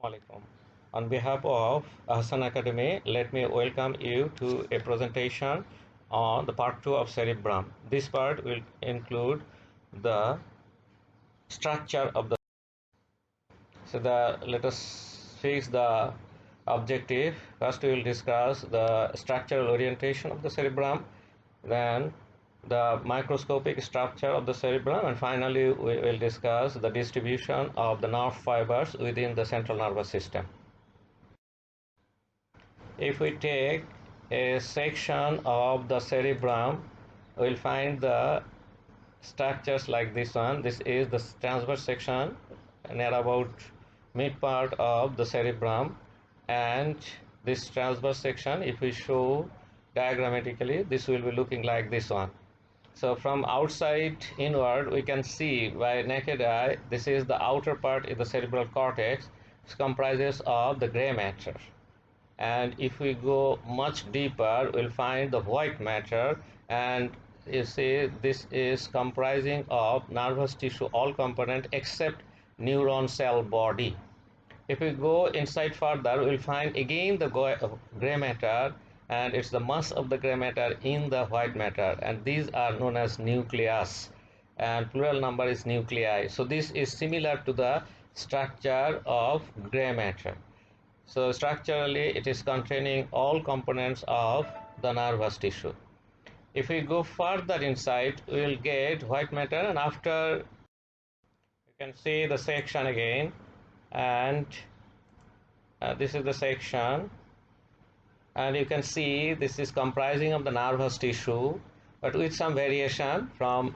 Assalamualaikum. On behalf of Ahsan Academy, let me welcome you to a presentation on the part 2 of Cerebrum. This part will include the structure of the. Let us fix the objective. First, we will discuss the structural orientation of the cerebrum, then the microscopic structure of the cerebrum, and finally we will discuss the distribution of the nerve fibers within the central nervous system. If we take a section of the cerebrum, we'll find the structures like this one. This is the transverse section near about mid part of the cerebrum, and this transverse section, if we show diagrammatically, this will be looking like this one. So from outside inward, we can see by naked eye, this is the outer part in the cerebral cortex, which comprises of the gray matter. And if we go much deeper, we'll find the white matter, and you see this is comprising of nervous tissue, all component except neuron cell body. If we go inside further, we'll find again the gray matter, and it's the mass of the gray matter in the white matter, and these are known as nucleus, and plural number is nuclei. So this is similar to the structure of gray matter. So structurally, it is containing all components of the nervous tissue. If we go further inside, we will get white matter, and after you can see the section again, and this is the section, and you can see this is comprising of the nervous tissue, but with some variation from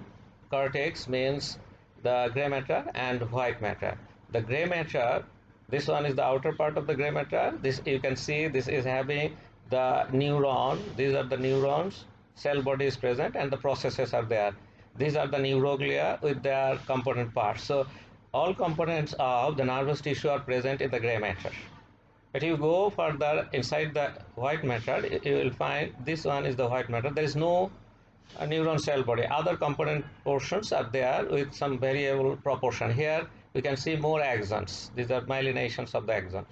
cortex means the gray matter and white matter. The gray matter, this one is the outer part of the gray matter. This you can see this is having the neuron. These are the neurons. Cell body is present and the processes are there. These are the neuroglia with their component parts. So all components of the nervous tissue are present in the gray matter. But you go further inside the white matter, you will find this one is the white matter. There is no neuron cell body. Other component portions are there with some variable proportion. Here we can see more axons. These are myelinations of the axons.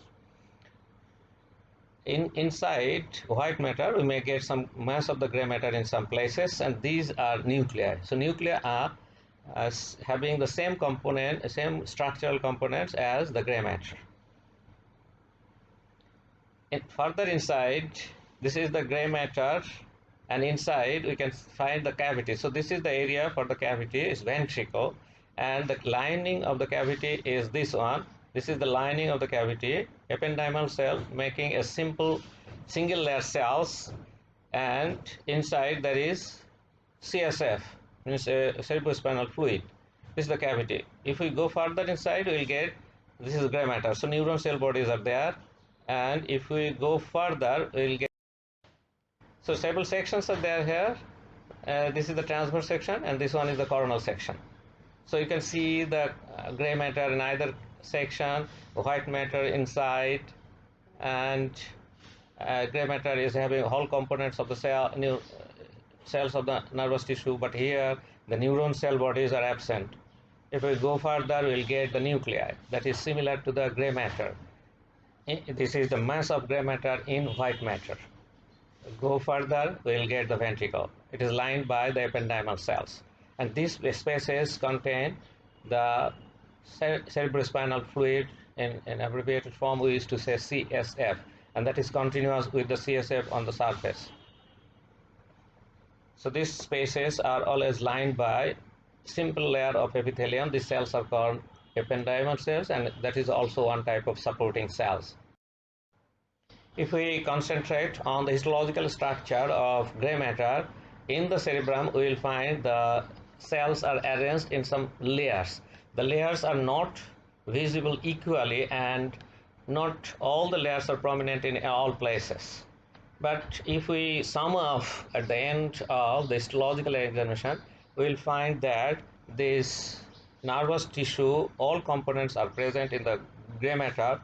Inside white matter, we may get some mass of the gray matter in some places, and these are nuclei. So nuclei are having the same component, same structural components as the gray matter. Further inside, this is the gray matter, and inside we can find the cavity. So this is the area for the cavity, is ventricle, and the lining of the cavity is this one. This is the lining of the cavity, ependymal cell making a simple single layer cells, and inside there is CSF, means cerebrospinal fluid. This is the cavity. If we go further inside, we will get this is gray matter. So neuron cell bodies are there, and if we go further, we will get. So several sections are there here. This is the transverse section, and this one is the coronal section. So you can see the gray matter in either section, white matter inside, and gray matter is having whole components of the cells of the nervous tissue, but here the neuron cell bodies are absent. If we go further, we'll get the nuclei that is similar to the gray matter. This is the mass of gray matter in white matter. Go further, we'll get the ventricle. It is lined by the ependymal cells, and these spaces contain the cerebrospinal fluid. In abbreviated form, we used to say CSF, and that is continuous with the CSF on the surface. So these spaces are always lined by simple layer of epithelium. These cells are called ependymal cells, and that is also one type of supporting cells. If we concentrate on the histological structure of gray matter in the cerebrum, we will find the cells are arranged in some layers. The layers are not visible equally, and not all the layers are prominent in all places. But if we sum up at the end of the histological examination, we will find that this nervous tissue, all components are present in the gray matter.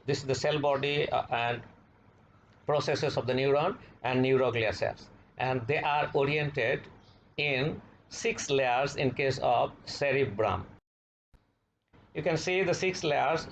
This is the cell body and processes of the neuron and neuroglia cells, and they are oriented in 6 layers in case of cerebrum. You can see the 6 layers.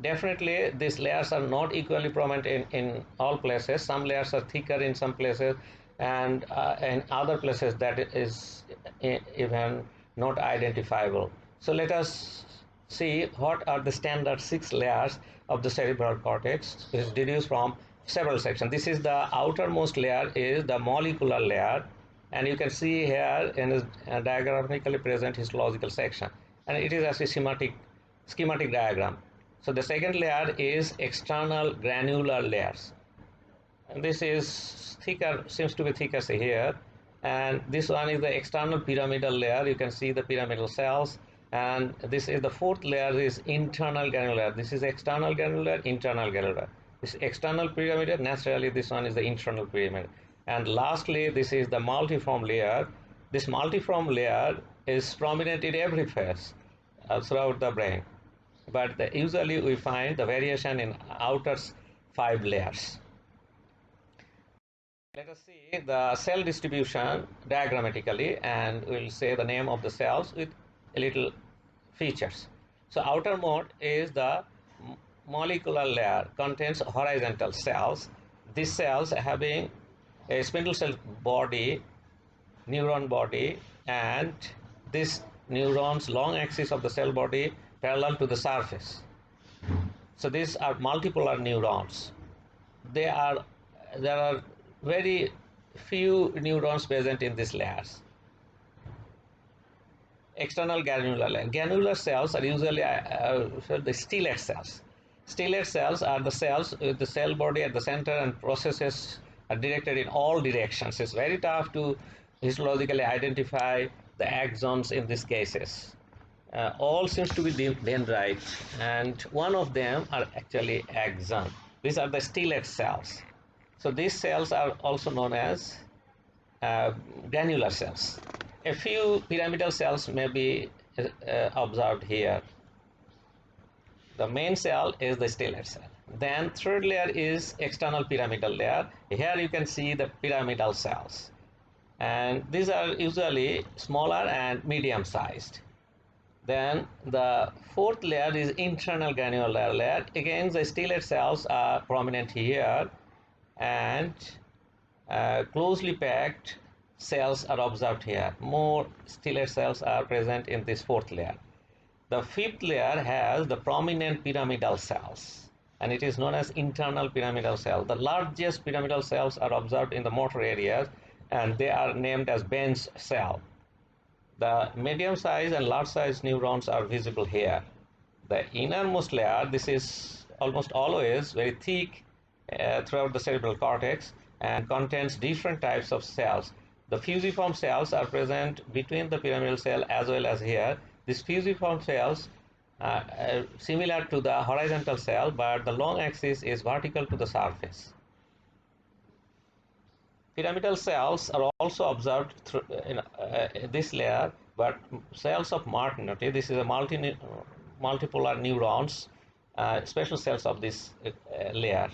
definitely these layers are not equally prominent in all places. Some layers are thicker in some places, and in other places that is even not identifiable. So let us see what are the standard 6 layers of the cerebral cortex. It is deduced from several sections. This is the outermost layer, is the molecular layer, and you can see here in his diagrammatically present histological section, and it is as a schematic diagram. So the second layer is external granular layers, and this is thicker, seems to be thicker here, and this one is the external pyramidal layer. You can see the pyramidal cells, and this is the fourth layer, is internal granular. This is external granular, internal granular. This external pyramid, naturally this one is the internal pyramid. And lastly, this is the multiform layer. This multiform layer is prominent in every phase throughout the brain, but usually we find the variation in outer 5 layers. Let us see the cell distribution diagrammatically, and we'll say the name of the cells with a little features. So outer mode is the molecular layer, contains horizontal cells. These cells having a spindle cell body, neuron body, and this neurons long axis of the cell body parallel to the surface. So these are multipolar neurons. There are very few neurons present in these layers. External granular layer. Granular cells are usually the stellate cells. Stellate cells are the cells with the cell body at the center, and processes are directed in all directions. It's very tough to histologically identify the axons in these cases. All seems to be dendrite, and one of them are actually axon. These are the stellate cells. So these cells are also known as granular cells. A few pyramidal cells may be observed here. The main cell is the stellate cell. Then third layer is external pyramidal layer. Here you can see the pyramidal cells, and these are usually smaller and medium sized. Then the fourth layer is internal granular layer. Again, the stellate cells are prominent here, and closely packed cells are observed here. More stellate cells are present in this fourth layer. The fifth layer has the prominent pyramidal cells, and it is known as internal pyramidal cell. The largest pyramidal cells are observed in the motor areas, and they are named as Benz cell. The medium size and large size neurons are visible here. The innermost layer, this is almost always very thick throughout the cerebral cortex, and contains different types of cells. The fusiform cells are present between the pyramidal cell as well as here. These fusiform cells are similar to the horizontal cell, but the long axis is vertical to the surface. Pyramidal cells are also observed in this layer, but cells of Martineau, this is a multipolar neurons, special cells of this layer.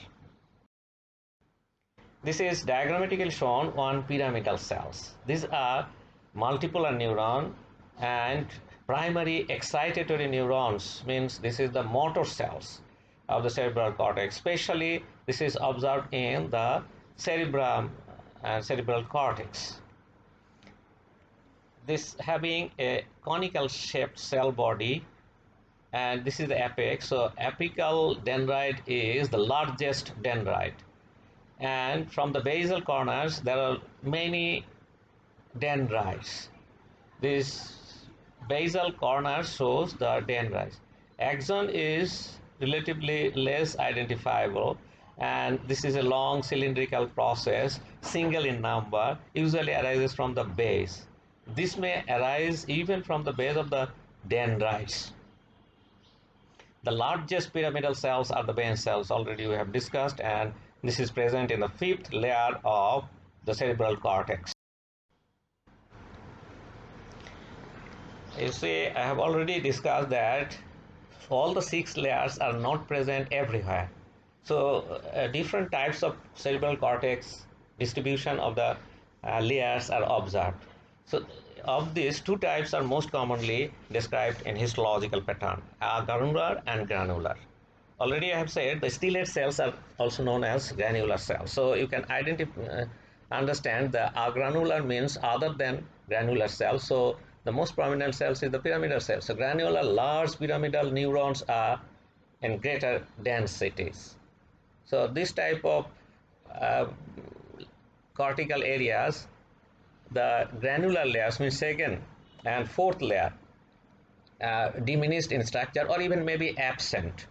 This is diagrammatically shown on pyramidal cells. These are multipolar neuron, and primary excitatory neurons means this is the motor cells of the cerebral cortex. Especially this is observed in the cerebrum and cerebral cortex. This having a conical shaped cell body, and this is the apex. So apical dendrite is the largest dendrite, and from the basal corners there are many dendrites. This basal corner shows the dendrites. Axon is relatively less identifiable, and this is a long cylindrical process, single in number, usually arises from the base. This may arise even from the base of the dendrites. The largest pyramidal cells are the Benz cells, already we have discussed, and this is present in the fifth layer of the cerebral cortex. You see, I have already discussed that all the 6 layers are not present everywhere. So different types of cerebral cortex distribution of the layers are observed. So of these, two types are most commonly described in histological pattern, granular and granular. Already I have said the stellate cells are also known as granular cells. So you can understand the granular means other than granular cells. So the most prominent cells is the pyramidal cells. So granular, large pyramidal neurons are in greater densities. So this type of uh, cortical areas, the granular layers means second and fourth layer diminished in structure or even maybe absent,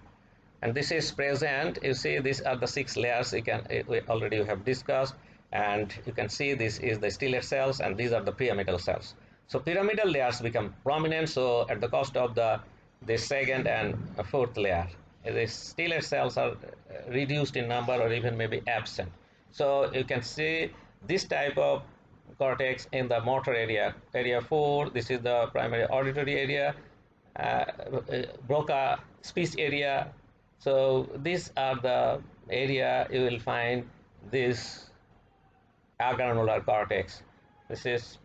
and this is present. You see, these are the 6 layers we already have discussed, and you can see this is the stellate cells and these are the pyramidal cells. So pyramidal layers become prominent, so at the cost of the second and fourth layer, the stellate cells are reduced in number or even maybe absent. So you can see this type of cortex in the motor area 4. This is the primary auditory area, Broca speech area. So these are the area you will find this agranular cortex. This is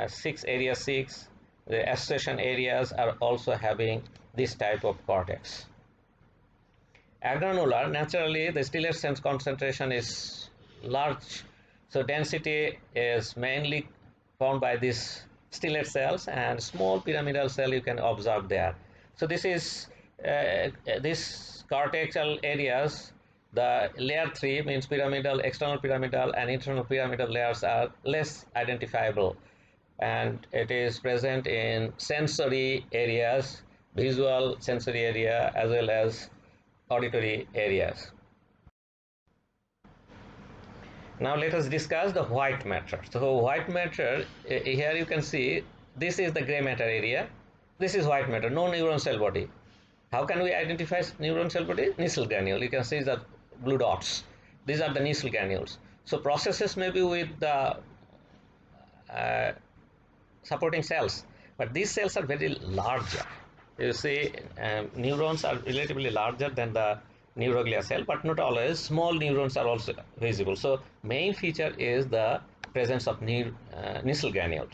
6 area 6. The association areas are also having this type of cortex. Agranular, naturally the stellate sense concentration is large, so density is mainly found by these stellate cells, and small pyramidal cell you can observe there. So this is this cortical areas, the layer 3 means pyramidal, external pyramidal and internal pyramidal layers are less identifiable, and it is present in sensory areas, visual sensory area as well as auditory areas. Now let us discuss the white matter. So white matter, here you can see this is the gray matter area, this is white matter, no neuron cell body. How can we identify neuron cell body? Niçel granule. You can see the blue dots. These are the Niçel granules. So processes may be with the supporting cells, but these cells are very larger. You see, neurons are relatively larger than the neuroglia cell, but not always. Small neurons are also visible. So main feature is the presence of Niçel granules.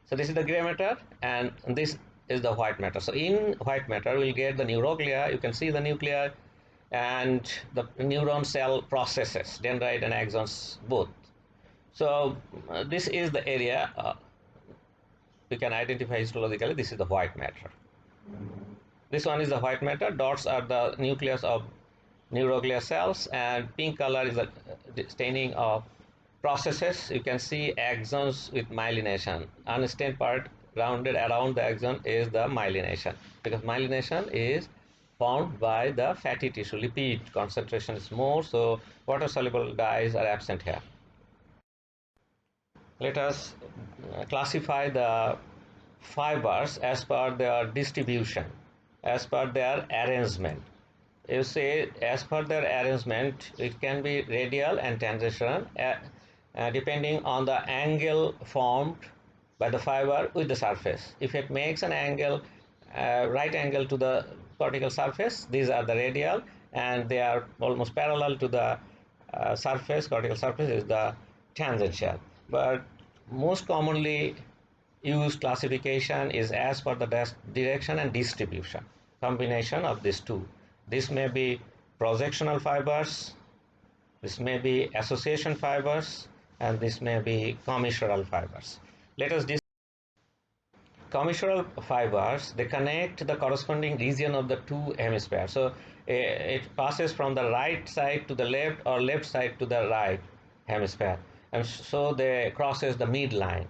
So this is the gray matter and this is the white matter. So in white matter we'll get the neuroglia. You can see the nuclei and the neuron cell processes, dendrite and axons both. So this is the area we can identify histologically. This is the white matter. This one is the white matter. Dots are the nucleus of neuroglia cells, and pink color is the staining of processes. You can see axons with myelination. Unstained part rounded around the axon is the myelination, because myelination is formed by the fatty tissue. Lipid concentration is more, so water soluble dyes are absent here. Let us classify the fibers as per their distribution, as per their arrangement. You say as per their arrangement, it can be radial and tangential depending on the angle formed by the fiber with the surface. If it makes an angle, right angle to the cortical surface, these are the radial, and they are almost parallel to the surface, cortical surface is the tangential. But most commonly used classification is as per the direction and distribution, combination of these two. This may be projectional fibers, this may be association fibers, and this may be commissural fibers. Let us discuss commissural fibers. They connect the corresponding region of the two hemispheres. So it passes from the right side to the left or left side to the right hemisphere, and so they crosses the midline.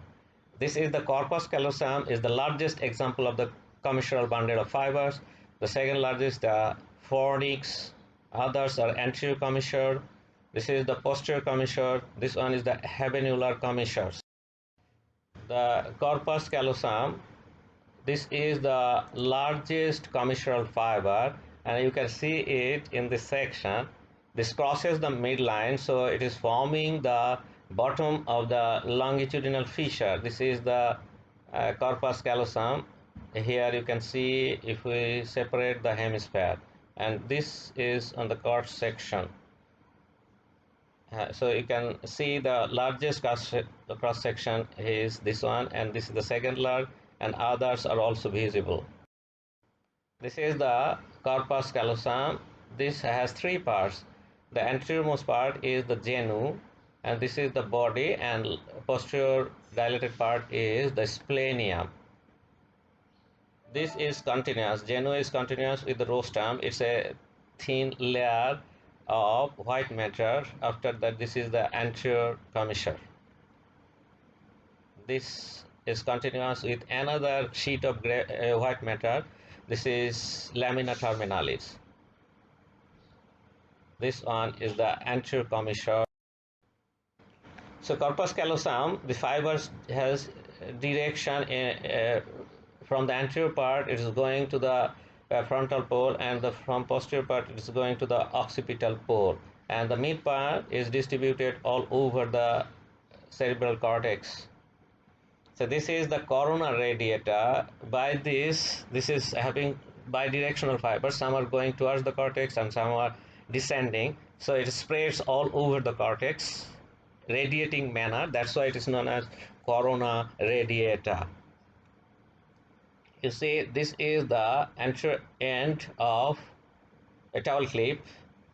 This is the corpus callosum, is the largest example of the commissural bundle of fibers. The second largest, the fornix. Others are anterior commissure. This is the posterior commissure. This one is the habenular commissures. The corpus callosum, this is the largest commissural fiber, and you can see it in this section. This crosses the midline, so it is forming the bottom of the longitudinal fissure. This is the corpus callosum. Here you can see if we separate the hemisphere, and this is on the cross section. So you can see the largest cross section is this one, and this is the second large, and others are also visible. This is the corpus callosum. This has three parts. The anteriormost part is the genu, and this is the body, and posterior dilated part is the splenium. This is continuous. Genu is continuous with the rostrum. It's a thin layer of white matter. After that, this is the anterior commissure. This is continuous with another sheet of white matter. This is lamina terminalis. This one is the anterior commissure. So corpus callosum, the fibers has direction from the anterior part. It is going to the frontal pole, and from posterior part it is going to the occipital pole, and the mid part is distributed all over the cerebral cortex. So this is the corona radiata. By this is having bidirectional fibers. Some are going towards the cortex and some are descending. So it spreads all over the cortex, radiating manner. That's why it is known as corona radiata. You see, this is the anterior end of a towel clip.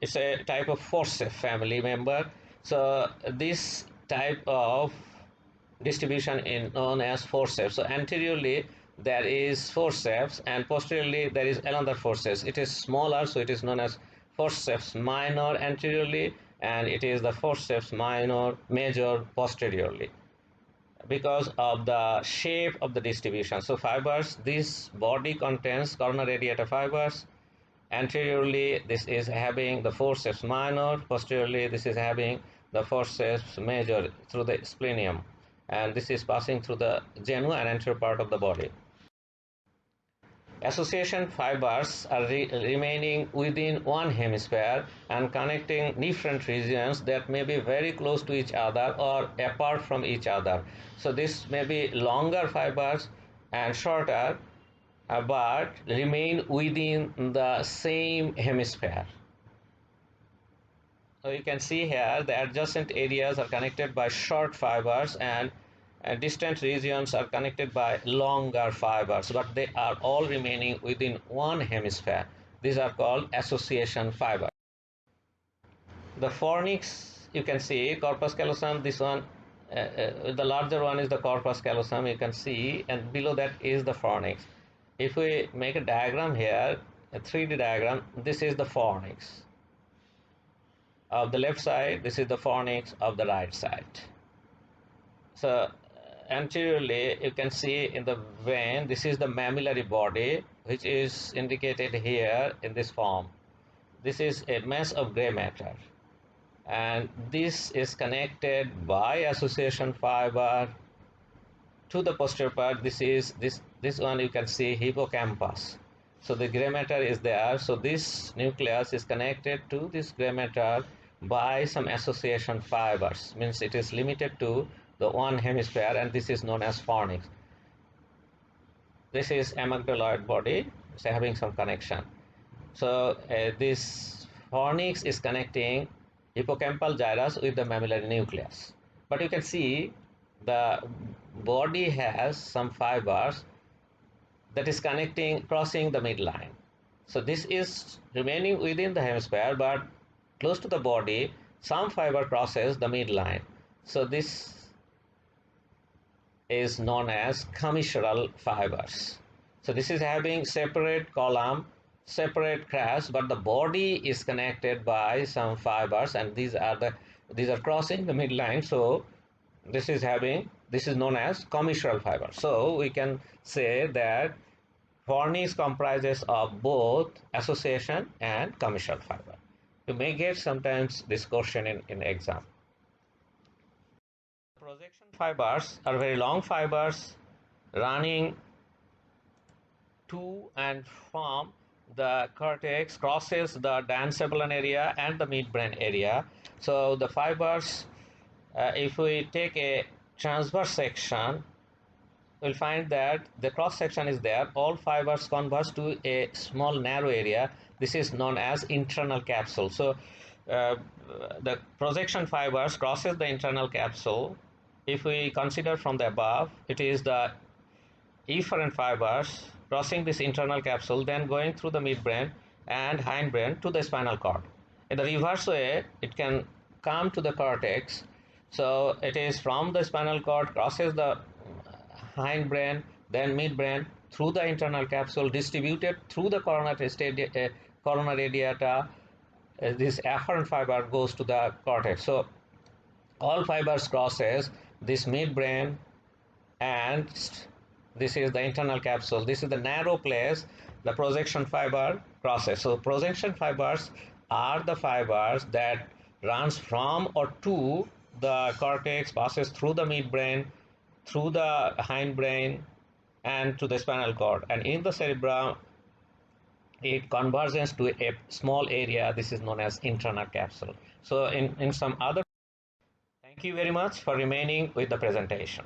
It's a type of forceps family member. So this type of distribution is known as forceps. So anteriorly there is forceps, and posteriorly there is another forceps. It is smaller, so it is known as forceps minor anteriorly, and it is the forceps major posteriorly, because of the shape of the distribution. So fibers, this body contains corona radiata fibers. Anteriorly this is having the forceps minor, posteriorly this is having the forceps major through the splenium, and this is passing through the genu and anterior part of the body. Association fibers are remaining within one hemisphere and connecting different regions that may be very close to each other or apart from each other. So this may be longer fibers and shorter, but remain within the same hemisphere. So you can see here the adjacent areas are connected by short fibers, and distant regions are connected by longer fibers, but they are all remaining within one hemisphere. These are called association fibers. The fornix, you can see corpus callosum. This one, the larger one is the corpus callosum, you can see, and below that is the fornix. If we make a diagram here, a 3D diagram, this is the fornix of the left side, this is the fornix of the right side. So anteriorly you can see in the vein, this is the mammillary body, which is indicated here in this form. This is a mass of gray matter, and this is connected by association fiber to the posterior part. This one you can see hippocampus. So the gray matter is there. So this nucleus is connected to this gray matter by some association fibers. Means it is limited to the one hemisphere, and this is known as fornix. This is amygdaloid body, so having some connection. So this fornix is connecting hippocampal gyrus with the mammillary nucleus. But you can see the body has some fibers that is crossing the midline. So this is remaining within the hemisphere, but close to the body, some fiber crosses the midline. So this is known as commissural fibers. So this is having separate column, separate crest, but the body is connected by some fibers, and these are crossing the midline. So this is known as commissural fiber. So we can say that fornix comprises of both association and commissural fiber. You may get sometimes this question in exam. Projection fibers are very long fibers running to and from the cortex, crosses the dancebolon area and the midbrain area. So the fibers, if we take a transverse section, we'll find that the cross section is there. All fibers converge to a small narrow area. This is known as internal capsule. So uh, the projection fibers crosses the internal capsule. If we consider from the above, it is the efferent fibers crossing this internal capsule, then going through the midbrain and hindbrain to the spinal cord. In the reverse way, it can come to the cortex. So it is from the spinal cord, crosses the hindbrain, then midbrain, through the internal capsule, distributed through the corona radiata. This afferent fiber goes to the cortex. So all fibers crosses this midbrain, and this is the internal capsule. This is the narrow place the projection fiber crosses. So projection fibers are the fibers that runs from or to the cortex, passes through the midbrain, through the hindbrain, and to the spinal cord. And in the cerebrum, it converges to a small area. This is known as internal capsule. So in some other, thank you very much for remaining with the presentation.